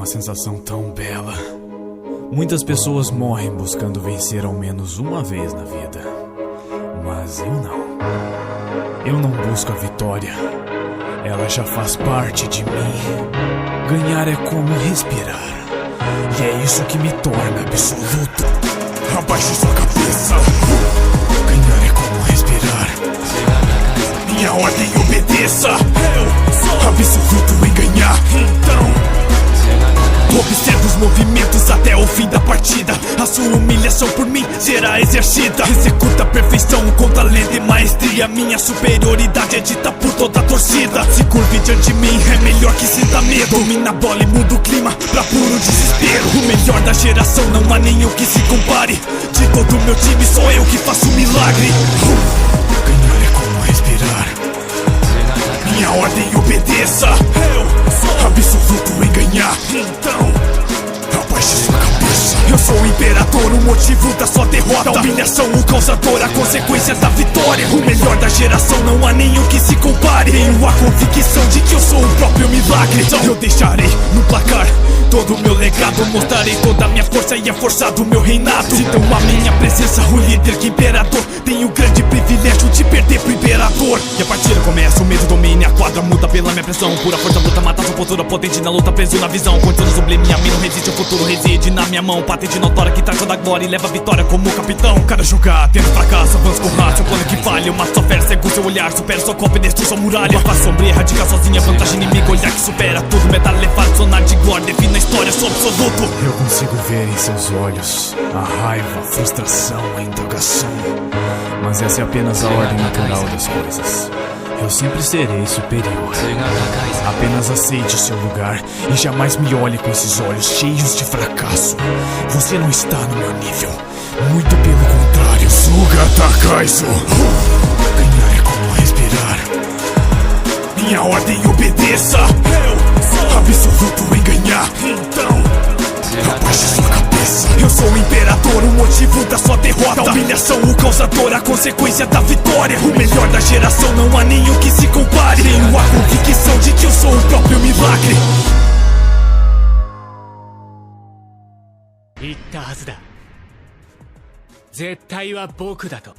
uma sensação tão bela. Muitas pessoas morrem buscando vencer ao menos uma vez na vida. Mas eu não. Eu não busco a vitória. Ela já faz parte de mim. Ganhar é como respirar. E é isso que me torna absoluto. Abaixe sua cabeça. Ganhar é como respirar. Minha ordem obedeça. Eu sou absoluto em ganhar. Então observa os movimentos até o fim da partida. A sua humilhação por mim será exercida. Executa a perfeição com talento e maestria. Minha superioridade é dita por toda a torcida. Se curve diante de mim, é melhor que sinta medo. Domina a bola e muda o clima pra puro desespero. O melhor da geração, não há nenhum que se compare. De todo o meu time, só eu que faço um milagre. Ganhar é como respirar. Minha ordem obedeça. Eu sou absoluto em ganhar. Então abaixe sua cabeça. Eu sou o imperador, o motivo da sua derrota. A humilhação, o causador, a consequência da vitória. O melhor da geração, não há nenhum que se compare. Tenho a convicção de que eu sou o próprio milagre. Então eu deixarei no placar todo o meu legado. Mostrarei toda a minha força e a força do meu reinado. Então a minha presença, o líder que imperador. Tenho o grande privilégio de perder pro imperador. E a partida começa, o medo domina, a quadra muda pela minha pressão. Pura força bruta, mata sua postura potente na luta, preso na visão. Condições sublime, minha mim não resiste, o futuro reside na minha mão. Patente notória que traz toda a glória e leva a vitória como capitão. Cada jogada, tendo fracasso, avanço com raça. O plano que falha, uma só fera, cega o seu olhar. Supera sua copa e destrui sua muralha. Uma face sombria, radical sozinha, vantagem inimigo. Olhar que supera tudo, metal elevado, sonar de glória. Define a história, sou absoluto. Eu consigo ver em seus olhos a raiva, a frustração, a indagação. Mas essa é apenas a ordem natural das coisas. Eu sempre serei superior. Apenas aceite seu lugar e jamais me olhe com esses olhos cheios de fracasso. Você não está no meu nível. Muito pelo contrário. Sugata Kaizo. Ganhar é como respirar. Minha ordem obedeça. Eu sou absoluto em ganhar. Então abaixe sua cabeça. Eu sou o imperador, o motivo da sua derrota. A humilhação, o causador, a consequência da vitória. O melhor da geração, não há nenhum que se compare. Tenho a convicção de que eu sou o próprio milagre. 言ったはずだ。絶対は僕だと。